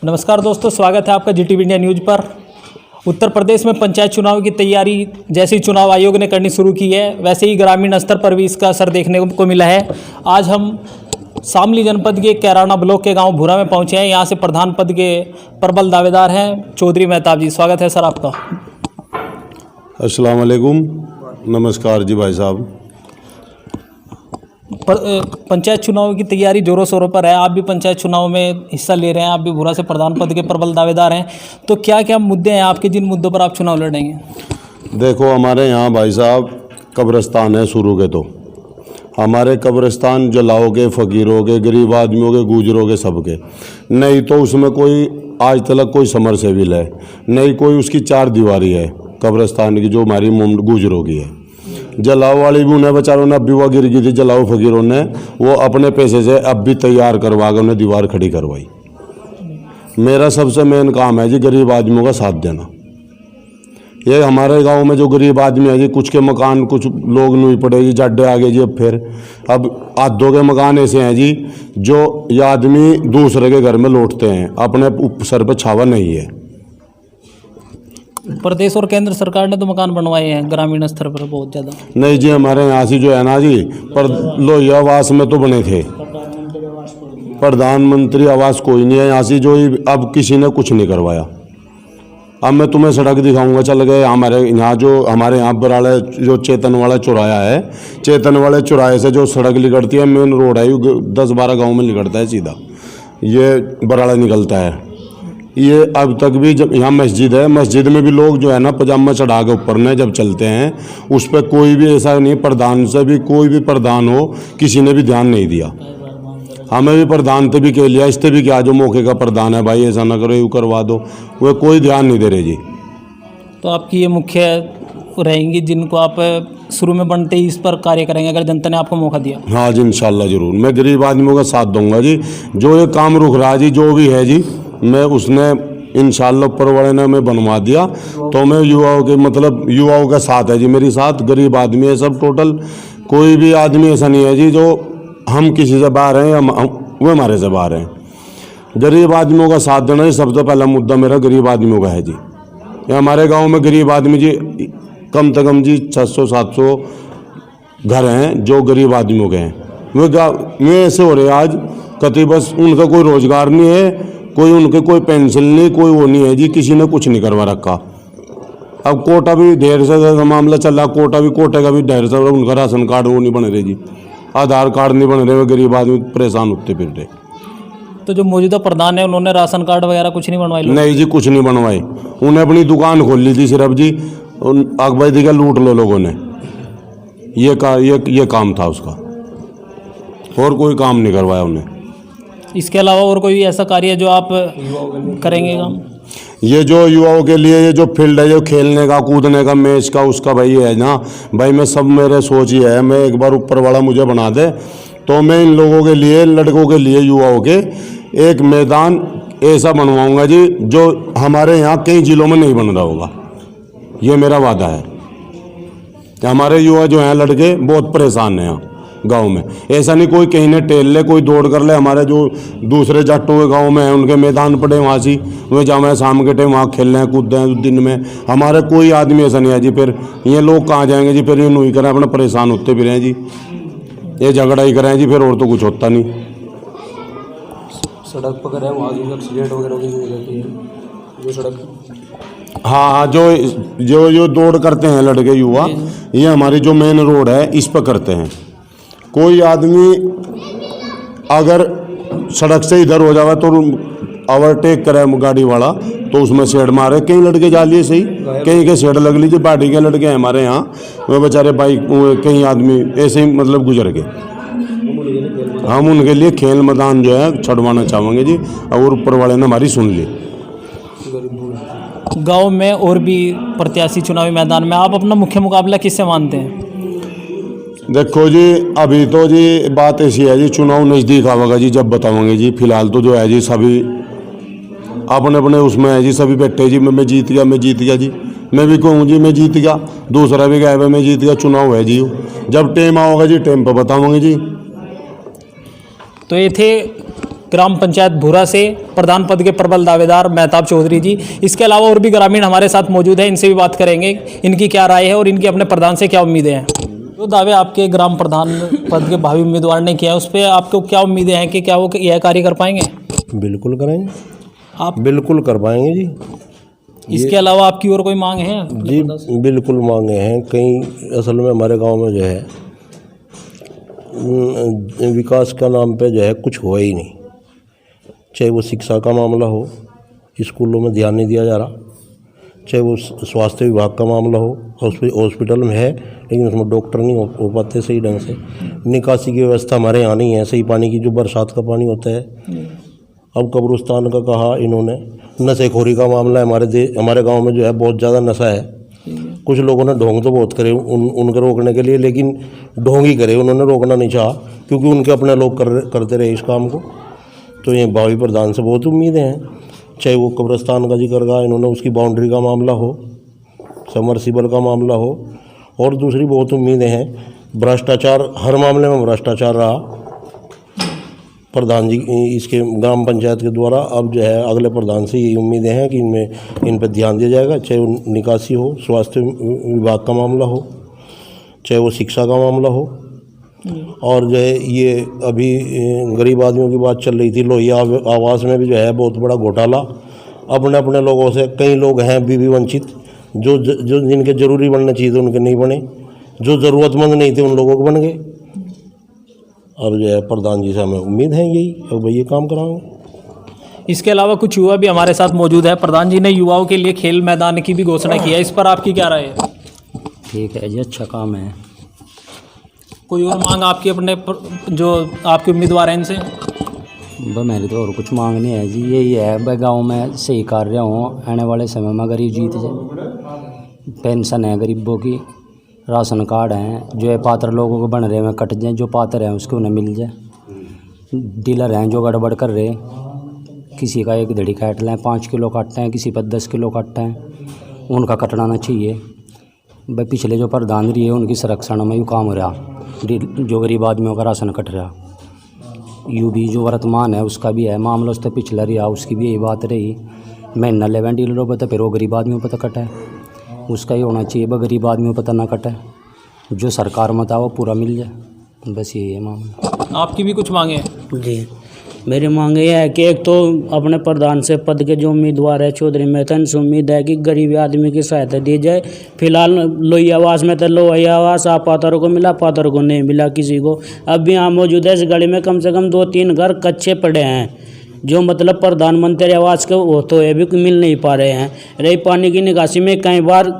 नमस्कार दोस्तों, स्वागत है आपका जीटीवी इंडिया न्यूज़ पर। उत्तर प्रदेश में पंचायत चुनाव की तैयारी जैसे ही चुनाव आयोग ने करनी शुरू की है, वैसे ही ग्रामीण स्तर पर भी इसका असर देखने को मिला है। आज हम शामली जनपद के कैराना ब्लॉक के गांव भूरा में पहुंचे हैं। यहां से प्रधान पद के प्रबल दावेदार हैं चौधरी मेहताब जी। स्वागत है सर आपका। अस्सलाम वालेकुम, नमस्कार जी भाई साहब। पंचायत चुनाव की तैयारी जोरों शोरों पर है। आप भी पंचायत चुनाव में हिस्सा ले रहे हैं, आप भी भूरा से प्रधान पद के प्रबल दावेदार हैं। तो क्या क्या मुद्दे हैं आपके, जिन मुद्दों पर आप चुनाव लड़ेंगे? देखो, हमारे यहाँ भाई साहब कब्रिस्तान है शुरू के। तो हमारे कब्रिस्तान जलाओगे, फ़कीरों गरीब आदमियों के, गुजरों के, सबके। नहीं तो उसमें कोई आज तक कोई समरसेबिल है, नहीं कोई उसकी चार दीवारी है कब्रिस्तान की जो हमारी गुजरों की है। जलाओ वाली भी उन्हें बेचारों ने अब भी वो गिर गई थी, जलाओ फकीरों ने वो अपने पैसे से अब भी तैयार करवा कर उन्हें दीवार खड़ी करवाई। मेरा सबसे मेन काम है जी गरीब आदमियों का साथ देना। ये हमारे गांव में जो गरीब आदमी है जी, कुछ के मकान कुछ लोग नहीं पड़े जी, जाडे आ गए जी। अब आधों के मकान ऐसे हैं जी जो ये आदमी दूसरे के घर में लौटते हैं, अपने सर पर छावा नहीं है। प्रदेश और केंद्र सरकार ने तो मकान बनवाए हैं ग्रामीण स्तर पर बहुत ज़्यादा। नहीं जी, हमारे यहाँ से जो है ना जी, पर लोहिया आवास में तो बने थे। प्रधानमंत्री आवास कोई नहीं है यहाँ से, जो अब किसी ने कुछ नहीं करवाया। अब मैं तुम्हें सड़क दिखाऊंगा, चल गए हमारे यहाँ बराड़ा जो चेतन वाला चौराया है, चेतन वाले चौराहे से जो सड़क निकलती है, मेन रोड है, 10-12 गाँव में निकलता है सीधा, ये बराड़ा निकलता है। ये अब तक भी जब यहाँ मस्जिद है, मस्जिद में भी लोग जो है ना पजामा चढ़ा के ऊपर ने जब चलते हैं, उस पर कोई भी ऐसा नहीं, प्रधान से भी कोई भी प्रधान हो, किसी ने भी ध्यान नहीं दिया। हमें भी प्रधान से भी कह लिया, इससे भी क्या, जो मौके का प्रधान है भाई ऐसा ना करो, यूँ करवा दो, वो कोई ध्यान नहीं दे रहे जी। तो आपकी ये मुख्य रहेंगी जिनको आप शुरू में बनते ही इस पर कार्य करेंगे अगर जनता ने आपको मौका दिया? हाँ जी, इंशाल्लाह ज़रूर मैं गरीब आदमियों का साथ दूंगा जी। जो ये काम रुक रहा है जी, जो भी है जी, मैं उसने इंशाल्लाह ऊपर वाले ने मैं बनवा दिया। तो मैं युवाओं का साथ है जी, मेरी साथ गरीब आदमी है सब टोटल। कोई भी आदमी ऐसा नहीं है जी जो हम किसी से बाहर हैं या वो हमारे से बाहर हैं। गरीब आदमियों का साथ देना जी सबसे पहला मुद्दा मेरा गरीब आदमियों का है जी। ये हमारे गाँव में गरीब आदमी जी कम से कम जी 600-700 घर हैं जो गरीब आदमियों के हैं। वे ऐसे हो रहे आज कति, बस उनका कोई रोजगार नहीं है, कोई उनके कोई पेंशन नहीं, कोई वो नहीं है जी, किसी ने कुछ नहीं करवा रखा। अब कोटा भी ढेर से मामला चल रहा, कोटे का भी ढेर से, उनका राशन कार्ड वो नहीं बन रहे जी, आधार कार्ड नहीं बन रहे, वे गरीब आदमी परेशान होते फिर रहे। तो जो मौजूदा प्रधान है उन्होंने राशन कार्ड वगैरह कुछ नहीं बनवाए? नहीं जी, कुछ नहीं बनवाए। उन्हें अपनी दुकान खोल ली थी सिर्फ जी, अगबैदी का लूट लो लोगों ने, ये काम था उसका, और कोई काम नहीं करवाया उन्हें। इसके अलावा और कोई ऐसा कार्य जो आप करेंगे काम? ये जो युवाओं के लिए ये जो फील्ड है, जो खेलने का कूदने का मैच का, उसका भाई है ना भाई, मैं सब मेरे सोच ही है, मैं एक बार ऊपर वाला मुझे बना दे तो मैं इन लोगों के लिए, लड़कों के लिए, युवाओं के एक मैदान ऐसा बनवाऊंगा जी जो हमारे यहाँ कई जिलों में नहीं बन रहा होगा। ये मेरा वादा है। हमारे युवा जो हैं लड़के बहुत परेशान हैं यहाँ गांव में। ऐसा नहीं कोई कहीं ने टेल ले, कोई दौड़ कर ले। हमारे जो दूसरे जाटों के गांव में हैं उनके मैदान पड़े वहाँ से वे जाए शाम के टाइम वहाँ खेल रहे हैं, कूद रहे हैं दिन में। हमारे कोई आदमी ऐसा नहीं है जी। फिर ये लोग कहाँ जाएंगे जी, फिर ये नहीं करें, अपने परेशान होते फिर हैं जी, ये झगड़ा ही करें जी, फिर और तो कुछ होता नहीं। सड़क पकड़ है वहाँ जो एक्सीडेंट वगैरह भी रहती है जो सड़क। हाँ, जो दौड़ करते हैं लड़के युवा, ये हमारी जो मेन रोड है इस पर करते हैं। कोई आदमी अगर सड़क से इधर हो जाए तो ओवरटेक करे गाड़ी वाला तो उसमें शेड मारे। कई लड़के जा लिए सही, कहीं के शेड लग लीजिए, पार्टी के लड़के हैं हमारे यहाँ, वो बेचारे बाइक, कई आदमी ऐसे ही गुजर गए। हम उनके लिए खेल मैदान जो है छड़वाना चाहेंगे जी, और ऊपर वाले ने हमारी सुन ली। गांव में और भी प्रत्याशी चुनावी मैदान में, आप अपना मुख्य मुकाबला किससे मानते हैं? देखो जी, अभी तो जी बात ऐसी है जी, चुनाव नज़दीक आवेगा जी जब बताओगे जी। फिलहाल तो जो है जी सभी अपने अपने उसमें है जी, सभी बैठे जी मैं जीत गया जी, मैं भी कहूँ जी मैं जीत गया, दूसरा भी कहे मैं जीत गया। चुनाव है जी, जब टाइम आओगा जी टाइम पर बताओगे जी। तो ये थे ग्राम पंचायत भूरा से प्रधान पद के प्रबल दावेदार मेहताब चौधरी जी। इसके अलावा और भी ग्रामीण हमारे साथ मौजूद हैं, इनसे भी बात करेंगे इनकी क्या राय है और इनकी अपने प्रधान से क्या उम्मीदें हैं। जो दावे आपके ग्राम प्रधान पद के भावी उम्मीदवार ने किया है उस पर आपको क्या उम्मीदें हैं कि क्या वो यह कार्य कर पाएंगे? बिल्कुल करेंगे, आप बिल्कुल कर पाएंगे जी। इसके अलावा आपकी और कोई मांग है? जी बिल्कुल मांगे हैं कई। असल में हमारे गांव में जो है विकास का नाम पे जो है कुछ हुआ ही नहीं। चाहे वो शिक्षा का मामला हो, स्कूलों में ध्यान नहीं दिया जा रहा, चाहे वो स्वास्थ्य विभाग का मामला हो, हॉस्पिटल में है लेकिन उसमें डॉक्टर नहीं हो पाते सही ढंग से। निकासी की व्यवस्था हमारे यहाँ नहीं है सही, पानी की जो बरसात का पानी होता है। अब कब्रिस्तान का कहा इन्होंने, नशेखोरी का मामला है हमारे गांव में जो है बहुत ज़्यादा नशा है। कुछ लोगों ने ढोंग तो बहुत करे उनके रोकने के लिए, लेकिन ढोंग ही करे, उन्होंने रोकना नहीं चाहा क्योंकि उनके अपने लोग करते रहे इस काम को। तो ये भावी प्रधान से बहुत उम्मीदें हैं, चाहे वो कब्रिस्तान का जिक्र कहा इन्होंने, उसकी बाउंड्री का मामला हो, समरसीबल का मामला हो, और दूसरी बहुत उम्मीदें हैं। भ्रष्टाचार, हर मामले में भ्रष्टाचार रहा प्रधान जी इसके ग्राम पंचायत के द्वारा। अब जो है अगले प्रधान से यही उम्मीदें हैं कि इन पर ध्यान दिया जाएगा, चाहे वो निकासी हो, स्वास्थ्य विभाग का मामला हो, चाहे वो शिक्षा का मामला हो। और जो है ये अभी गरीब आदमियों की बात चल रही थी, लोहिया आवास में भी जो है बहुत बड़ा घोटाला। अपने अपने लोगों से कई लोग हैं भी वंचित, जो जिनके ज़रूरी बनने चाहिए थे उनके नहीं बने, जो ज़रूरतमंद नहीं थे उन लोगों को बन गए। और जो है प्रधान जी से हमें उम्मीद है यही, अब भाई ये काम कराएंगे। इसके अलावा कुछ युवा भी हमारे साथ मौजूद है। प्रधान जी ने युवाओं के लिए खेल मैदान की भी घोषणा की है, इस पर आपकी क्या राय है? ठीक है जी, अच्छा काम है। कोई और मांग आपकी अपने जो आपके उम्मीदवार हैं इनसे? बस मेरी तो और कुछ मांग नहीं है जी, यही है भाई गाँव में सही कार्य हो, आने वाले समय में गरीब जीत जाए। पेंशन है गरीबों की, राशन कार्ड हैं जो है पात्र लोगों को बन रहे हैं कट जाए, जो पात्र हैं उसको उन्हें मिल जाए। डीलर हैं जो गड़बड़ कर रहे, किसी का एक धड़ी काट लें, 5 किलो काटते हैं, किसी पर 10 किलो काटते हैं, उनका कटना चाहिए। भाई पिछले जो प्रधान रही है उनकी संरक्षण में यूँ काम हो रहा, जो गरीब आदमियों का राशन कट रहा। यूँ भी जो वर्तमान है उसका भी है मामला, उस तो पिछला रहा उसकी भी यही बात रही। महीना लेवें डीलरों पर तो फिर वो गरीब आदमियों पर तो कटे, उसका ही होना चाहिए भाई गरीब आदमियों पर तो ना कटे, जो सरकार मत वो पूरा मिल जाए, बस यही है मामला। आपकी भी कुछ मांगे? जी मेरी मांग ये है कि एक तो अपने प्रधान से पद के जो उम्मीदवार है चौधरी मेहता, इनसे उम्मीद है कि गरीब आदमी की सहायता दी जाए। फिलहाल लोहिया आवास में तो लोहिया आवास आप पात्रों को मिला, पात्रों को नहीं मिला किसी को। अब भी यहाँ मौजूद है इस गली में कम से कम 2-3 घर कच्चे पड़े हैं, जो मतलब प्रधानमंत्री आवास के वो तो ये भी मिल नहीं पा रहे हैं। रही पानी की निकासी में कई बार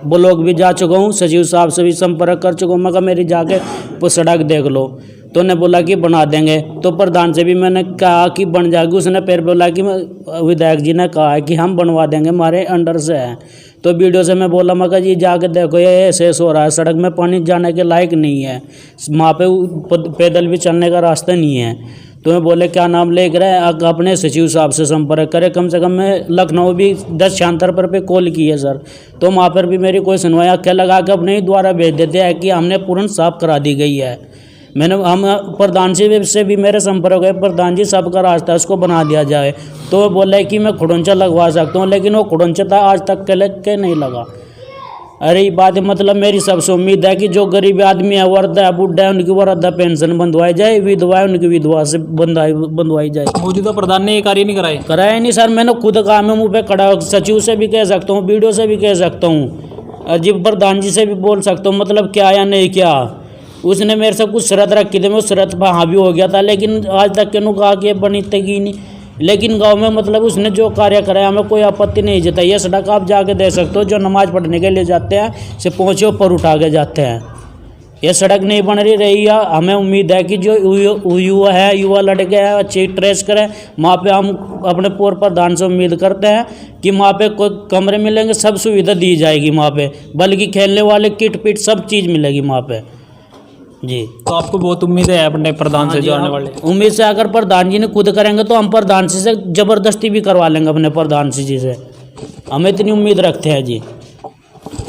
ब्लॉक भी जा चुका हूँ, सचिव साहब से भी संपर्क कर चुका हूँ, मैं कहा मेरी जाके सड़क देख लो, तो उन्हें बोला कि बना देंगे। तो प्रधान से भी मैंने कहा कि बन जाएगी, उसने फिर बोला कि विधायक जी ने कहा है कि हम बनवा देंगे, हमारे अंडर से है। तो वीडियो से मैं बोला, मैं कहा जी जाके देखो ये ऐसे हो रहा है, सड़क में पानी जाने के लायक नहीं है, वहाँ पे पैदल भी चलने का रास्ता नहीं है। तो मैं बोले क्या नाम लेकर अपने सचिव साहब से संपर्क करें। कम से कम मैं लखनऊ भी 10 शांतर पर कॉल की है सर, तो वहाँ पर भी मेरी कोई सुनवाई, आँखें लगा के अपने ही द्वारा भेज देते हैं कि हमने पूर्ण साफ करा दी गई है। हम प्रधान जी से भी मेरे संपर्क है, प्रधान जी सबका रास्ता उसको बना दिया जाए। तो वो बोला कि मैं खुड़ंचा लगवा सकता हूँ, लेकिन वो खुड़ंचा था आज तक के नहीं लगा। अरे ये बात मतलब मेरी सबसे उम्मीद है कि जो गरीब आदमी है, वृद्ध है, बुढ़ा है, उनकी वृद्धा पेंशन बंधवाई जाए, विधवा है उनकी विधवा से बंधवाई जाए। मौजूदा प्रधान ने ये कार्य नहीं कराया नहीं सर, मैंने खुद कहा, मैं मुँह पे खड़ा, सचिव से भी कह सकता हूँ, वीडियो से भी कह सकता हूँ, अजीब प्रधान जी से भी बोल सकता हूँ, मतलब क्या या नहीं क्या। उसने मेरे से कुछ शर्त रखी थी, मैं उस शर्त पर हाँ भी हो गया था, लेकिन आज तक के कहा कि बनी तकी नहीं। लेकिन गांव में मतलब उसने जो कार्य कराया हमें कोई आपत्ति नहीं जताई। ये सड़क आप जाके देख सकते हो, जो नमाज पढ़ने के लिए जाते हैं से पहुँचे ऊपर उठा के जाते हैं। ये सड़क नहीं बन रही है। हमें उम्मीद है कि जो युवा लड़के हैं अच्छी ट्रेस करें। वहाँ पे हम अपने पूर्व प्रधान से उम्मीद करते हैं कि वहाँ पे कोई कमरे मिलेंगे, सब सुविधा दी जाएगी वहाँ पे, बल्कि खेलने वाले किट पिट सब चीज़ मिलेगी वहाँ पे जी। तो आपको बहुत उम्मीद है अपने प्रधान से जो आने वाले? उम्मीद से अगर प्रधान जी ने खुद करेंगे तो हम प्रधान जी से ज़बरदस्ती भी करवा लेंगे अपने प्रधान जी से, हमें इतनी उम्मीद रखते हैं जी।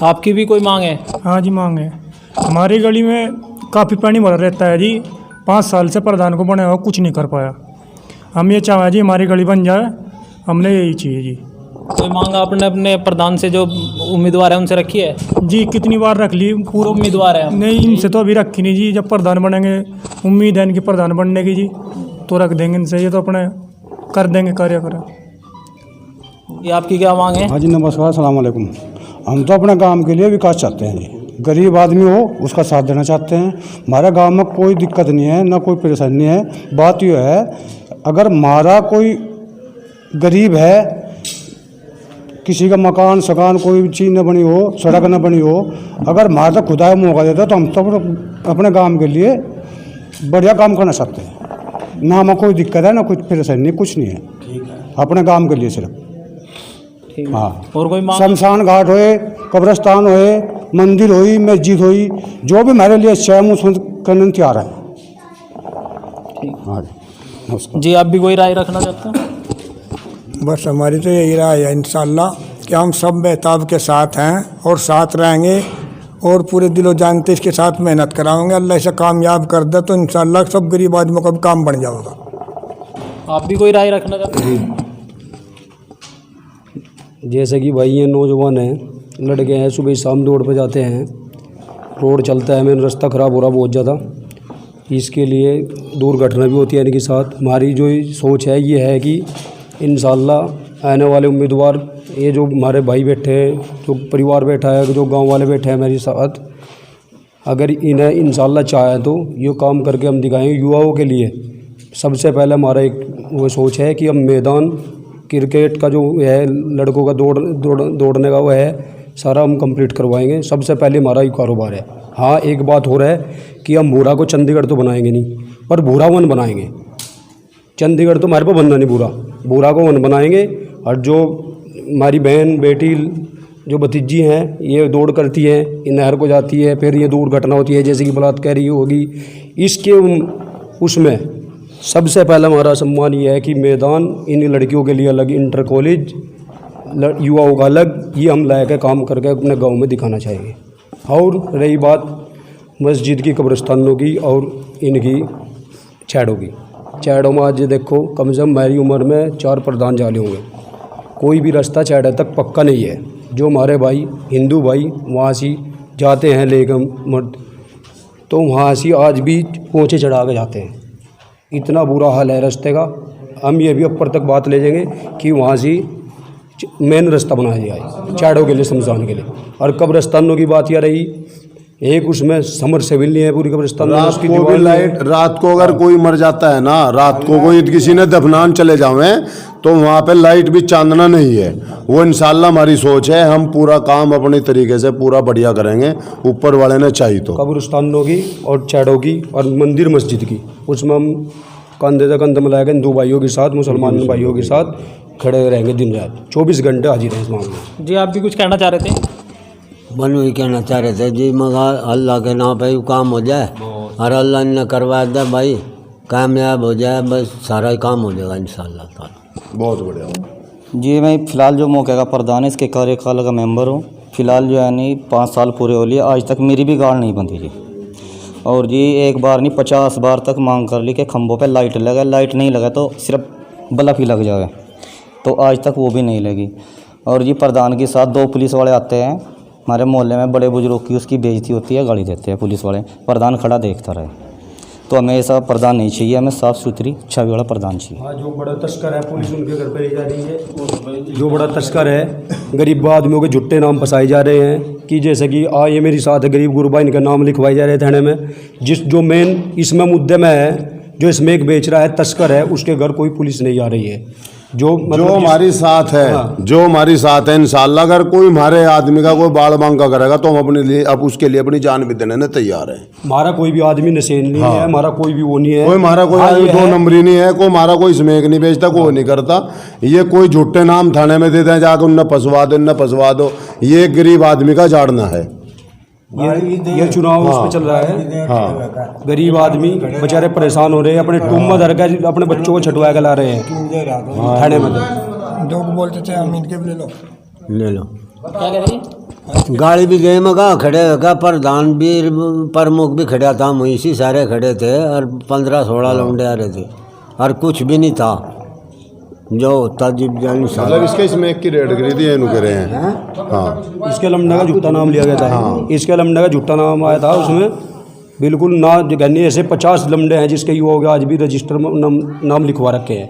आपकी भी कोई मांग है? हाँ जी मांग है। हमारी गली में काफ़ी पानी भरा रहता है जी, 5 साल से प्रधान को बने हुआ कुछ नहीं कर पाया। हम ये चाहें जी हमारी गली बन जाए, हमने यही चाहिए जी। कोई मांग आपने अपने प्रधान से जो उम्मीदवार है उनसे रखी है? जी कितनी बार रख ली, पूर्व उम्मीदवार है? नहीं इनसे तो अभी रखी नहीं जी। जब प्रधान बनेंगे, उम्मीद है इनकी प्रधान बनने की जी, तो रख देंगे इनसे। ये तो अपने कर देंगे कार्य करें। ये आपकी क्या मांग है? हाँ जी नमस्कार, अस्सलाम वालेकुम। हम तो अपने गांव के लिए विकास चाहते हैं जी। गरीब आदमी हो उसका साथ देना चाहते हैं। हमारे गांव में कोई दिक्कत नहीं है, ना कोई परेशानी है। बात यह है, अगर हमारा कोई गरीब है, किसी का मकान सकान कोई चीज़ न बनी हो, सड़क न बनी हो, अगर हमारा तो खुदा मौका देता तो हम तो अपने गांव के लिए बढ़िया काम करना चाहते हैं। ना हमें कोई दिक्कत है, ना कुछ परेशानी, कुछ नहीं है। अपने गांव के लिए सिर्फ। हाँ, और कोई मांग? शमशान घाट होए, कब्रस्तान होए, मंदिर होई, मस्जिद होई, जो भी हमारे लिए अच्छा है हम उसमें करने को तैयार है। हाँ जी नमस्कार। जी आप भी कोई राय रखना चाहते हैं? बस हमारी तो यही राय है इंशाल्लाह कि हम सब बेताब के साथ हैं और साथ रहेंगे और पूरे दिलो जान से इसके साथ मेहनत कराएंगे। अल्लाह इसे कामयाब कर दे तो इंशाल्लाह सब गरीब आदमियों का भी काम बन जाएगा। आप भी कोई राय रखना चाहते हैं? जैसे कि भाई ये नौजवान हैं, लड़के हैं, सुबह शाम दौड़ पे जाते हैं, रोड चलता है, मेन रास्ता ख़राब हो रहा बहुत ज़्यादा, इसके लिए दुर्घटना भी होती है इनके साथ। हमारी जो सोच है ये है कि इंशाल्लाह आने वाले उम्मीदवार, ये जो हमारे भाई बैठे हैं, जो परिवार बैठा है, जो गांव वाले बैठे हैं मेरे साथ, अगर इन्हें इंशाल्लाह चाहे तो ये काम करके हम दिखाएंगे युवाओं के लिए। सबसे पहले हमारा एक वो सोच है कि हम मैदान क्रिकेट का जो है लड़कों का दौड़ने का वो है सारा हम कंप्लीट करवाएंगे। सबसे पहले हमारा ही कारोबार है। हाँ एक बात हो रहा है कि हम भूरा को चंडीगढ़ तो बनाएंगे नहीं, पर भूरा वन बनाएंगे। चंडीगढ़ तो हमारे को बनना नहीं, भूरा को वन बनाएंगे। और जो हमारी बहन बेटी जो भतीजी हैं ये दौड़ करती है, ये नहर को जाती है, फिर ये दुर्घटना होती है जैसे कि बलात्कारी होगी, इसके उसमें सबसे पहला हमारा सम्मान ये है कि मैदान इन लड़कियों के लिए अलग, इंटर कॉलेज युवाओं का अलग, ये हम लाके काम करके अपने गांव में दिखाना चाहेंगे। और रही बात मस्जिद की, कब्रिस्तानों की और इनकी छेड़ों की, छेड़ों में आज देखो कम से कम मेरी उम्र में 4 प्रधान जाले होंगे, कोई भी रास्ता छेड़ा तक पक्का नहीं है। जो हमारे भाई हिंदू भाई वहाँ से जाते हैं लेकर मर्द, तो वहाँ से आज भी पहुँचे चढ़ा के जाते हैं। इतना बुरा हाल है रास्ते का। हम ये भी ऊपर तक बात ले जाएंगे कि वहाँ से मेन रास्ता बनाया जाए छेड़ों के लिए, शमशान के लिए। और कब्रिस्तानों की बात यह रही, एक उसमें समर सेविल नहीं है पूरी कब्रिस्तान में, उसकी को भी लाइट, रात को अगर कोई मर जाता है ना, रात को कोई किसी ने दफनान चले जावे तो वहाँ पे लाइट भी चांदना नहीं है। वो इंशाल्लाह हमारी सोच है, हम पूरा काम अपने तरीके से पूरा बढ़िया करेंगे, ऊपर वाले ने चाहिए तो। कब्रिस्तानों की और छेड़ों की और मंदिर मस्जिद की, उसमें हम कंधे से कंधे मिलाकर हिंदू भाइयों के साथ, मुसलमान भाइयों के साथ खड़े रहेंगे दिन रात, 24 घंटे हाजिर हैं इस मामले में। जी आप भी कुछ कहना चाह रहे थे? बन वही कहना चाह रहे थे जी, मगर अल्लाह के नाम पे काम हो जाए और अल्लाह ने करवा दे भाई, कामयाब हो जाए, बस सारा काम हो जाएगा इंशाल्लाह ताला। बहुत बढ़िया जी। मैं फ़िलहाल जो मौके का प्रधान है, इसके कार्यकाल का मेंबर हूँ। फ़िलहाल जो है नहीं 5 साल पूरे हो लिए, आज तक मेरी भी गाड़ नहीं बंधी जी। और जी एक बार नहीं 50 बार तक मांग कर ली कि खंभों पे लाइट लगे, लाइट नहीं लगा तो सिर्फ बल्ब ही लग जाए, तो आज तक वो भी नहीं लगी। और जी प्रधान के साथ 2 पुलिस वाले आते हैं हमारे मोहल्ले में, बड़े बुजुर्ग की उसकी बेइज्जती होती है, गाली देते हैं पुलिस वाले, प्रधान खड़ा देखता रहे। तो हमें ऐसा प्रधान नहीं चाहिए, हमें साफ़ सुथरी छवि वाला प्रधान चाहिए। हाँ, जो बड़ा तस्कर है पुलिस उनके घर पर ही जा रही है, जो बड़ा तस्कर है गरीब आदमियों के झुट्टे नाम फंसाए जा रहे हैं कि जैसे कि ये मेरे साथ है गरीब गुरबा, इनका नाम लिखवाए जा रहे हैं थाने में। जो मेन इसमें मुद्दे में है, जो इसमें एक बेच रहा है तस्कर है, उसके घर कोई पुलिस नहीं आ रही है। जो हमारी साथ है, जो हमारी साथ है, इंशाल्लाह अगर कोई हमारे आदमी का कोई बाल मांगा करेगा तो हम अपने लिए, अब उसके लिए अपनी जान भी देने तैयार है। हमारा कोई भी आदमी नशेन नहीं है, हमारा कोई भी वो नहीं है, कोई हमारा कोई 2 नंबरी नहीं है, कोई हमारा कोई स्मेक नहीं बेचता, कोई नहीं करता। ये कोई झूठे नाम थाने में देते हैं जाकर, उन्हें फंसवा दो, ये गरीब आदमी का झाड़ना है। ये चुनाव उस पर चल रहा है। हाँ, गरीब आदमी बेचारे परेशान हो रहे हैं, अपने टूम में धर के अपने बच्चों को छटवा के ला रहे हैं थाने में। दो बोलते थे हम इनके ले लो क्या कह रही? गाड़ी भी गए मगा खड़े होगा, प्रधान भी प्रमुख भी खड़ा था, वहीं से सारे खड़े थे और 15-16 लौंडे आ रहे थे। और कुछ भी नहीं था जो होता जीव जान मतलब इसके इसमें की रेड करी थी एनु करे हैं। हाँ इसके लमडा का झूठा नाम लिया गया था। इसके लमडा का झूठा नाम आया था उसमें, बिल्कुल ना जगह ऐसे 50 लमडे हैं जिसके युवाओं के आज भी रजिस्टर में नाम लिखवा रखे हैं।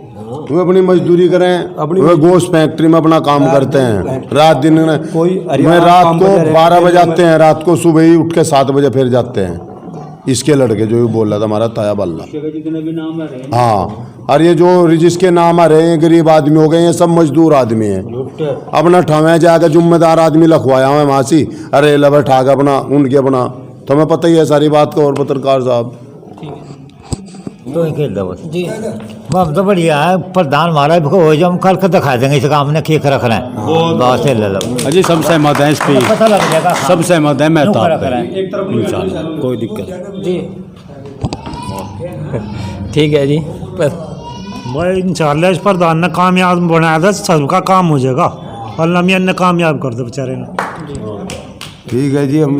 वे अपनी मजदूरी करें, वे गोश्त फैक्ट्री में अपना काम करते हैं रात दिन में। मैं रात को 12 बजे आते हैं, रात को सुबह ही उठ के 7 बजे फिर जाते हैं। इसके लड़के जो भी बोल रहा था हमारा ताया बल्ला, हाँ। और ये जो जिसके नाम आ रहे हैं गरीब आदमी हो गए, ये सब मजदूर आदमी हैं। अपना ठमे जाकर जुम्मेदार आदमी लखवाया हुआ है मासी, अरे लबर ठाक अपना उनके अपना, तुम्हें पता ही है सारी बात को। और पत्रकार साहब तो जी बाप तो बढ़िया है, प्रधान महाराज को हो जाए, हम कल का दिखा देंगे इस काम ने केक रख रहे हैं। बात है ले लो अजी, सब सहमत हैं इस पे, पता लग जाएगा। सब सहमत हैं। मैं तो इंशाल्लाह कोई दिक्कत जी ठीक है जी। भाई इंशाल्लाह इस प्रधान ने कामयाब बनाया था, सबका काम हो जाएगा। अल्लाह मियां ने कामयाब कर दो बेचारे ने। ठीक है जी, हम